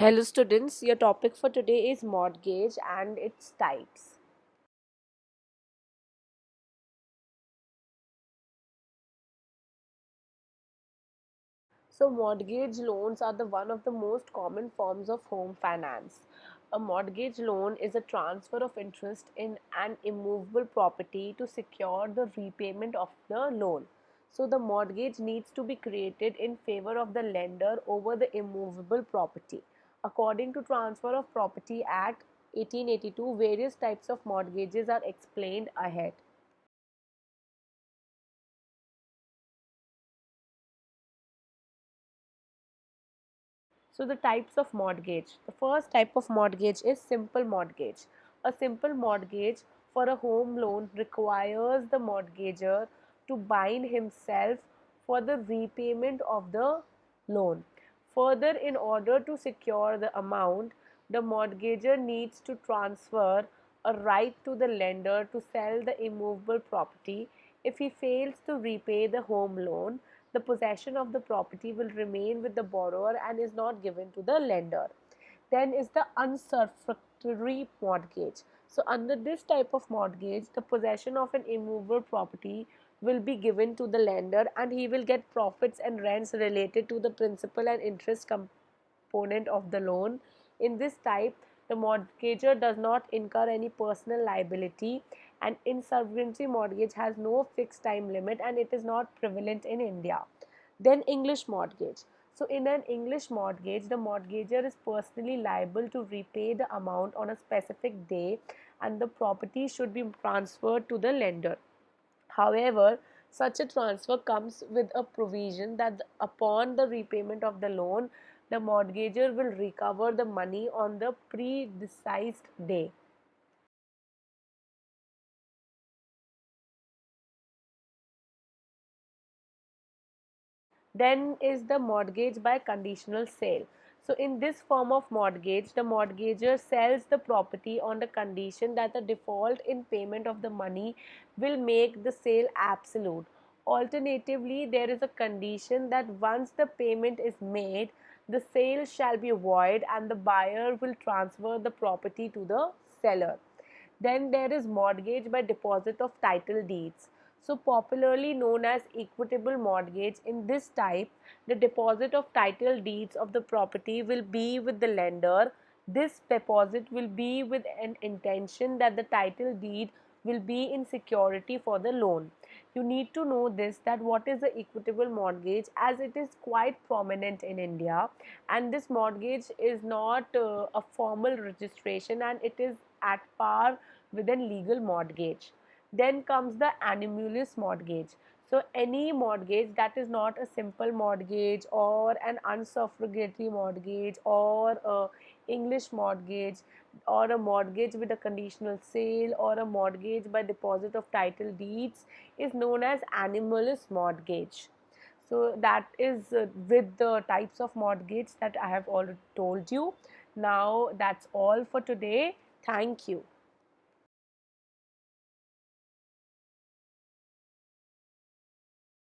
Hello students, your topic for today is mortgage and its types. So mortgage loans are the one of the most common forms of home finance. A mortgage loan is a transfer of interest in an immovable property to secure the repayment of the loan. So the mortgage needs to be created in favor of the lender over the immovable property. According to Transfer of Property Act 1882, various types of mortgages are explained ahead. So the types of mortgage. The first type of mortgage is simple mortgage. A simple mortgage for a home loan requires the mortgager to bind himself for the repayment of the loan. Further, in order to secure the amount, the mortgager needs to transfer a right to the lender to sell the immovable property. If he fails to repay the home loan, the possession of the property will remain with the borrower and is not given to the lender. Then is the usurpatory mortgage. So under this type of mortgage, the possession of an immovable property will be given to the lender and he will get profits and rents related to the principal and interest component of the loan. In this type, the mortgager does not incur any personal liability, and insolvency mortgage has no fixed time limit and it is not prevalent in India. Then English mortgage. So in an English mortgage, the mortgager is personally liable to repay the amount on a specific day and the property should be transferred to the lender. However, such a transfer comes with a provision that upon the repayment of the loan, the mortgager will recover the money on the pre-decised day. Then is the mortgage by conditional sale. So in this form of mortgage, the mortgager sells the property on the condition that the default in payment of the money will make the sale absolute. Alternatively, there is a condition that once the payment is made, the sale shall be void and the buyer will transfer the property to the seller. Then there is mortgage by deposit of title deeds. So popularly known as equitable mortgage, in this type, the deposit of title deeds of the property will be with the lender. This deposit will be with an intention that the title deed will be in security for the loan. You need to know this, that what is the equitable mortgage, as it is quite prominent in India, and this mortgage is not a formal registration and it is at par with a legal mortgage. Then comes the annulus mortgage. So any mortgage that is not a simple mortgage or an unsuffragatory mortgage or a English mortgage or a mortgage with a conditional sale or a mortgage by deposit of title deeds is known as annulus mortgage. So that is with the types of mortgage that I have already told you. Now that's all for today. Thank you.